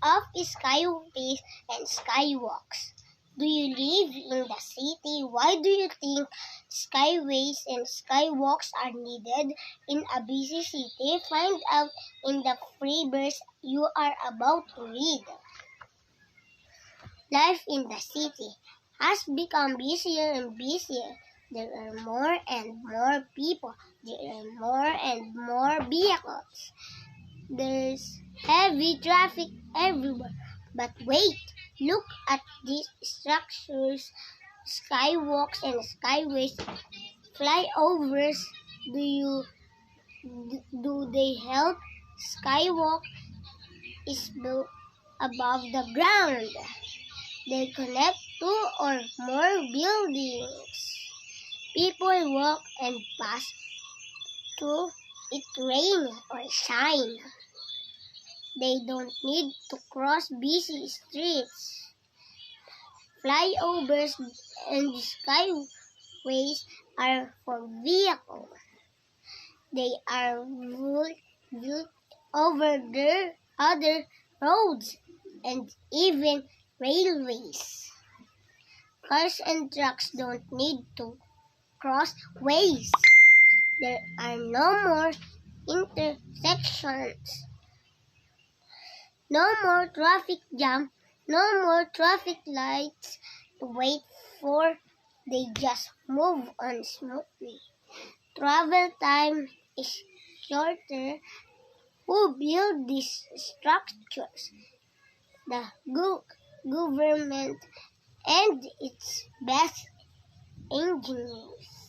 of skyways and skywalks. Do you live in the city? Why do you think skyways and skywalks are needed in a busy city? Find out in the free verse you are about to read. Life in the city has become busier and busier. There are more and more people. There are more and more vehicles. There's heavy traffic everywhere. But wait, look at these structures, skywalks and skyways, flyovers. Do they help? Skywalk is built above the ground. They connect two or more buildings. People walk and pass through it, rain or shine. They don't need to cross busy streets. Flyovers and skyways are for vehicles. They are built over the other roads and even railways. Cars and trucks don't need to cross ways. There are no more intersections. No more traffic jam, no more traffic lights to wait for. They just move on smoothly. Travel time is shorter. Who built these structures? The government and its best engineers.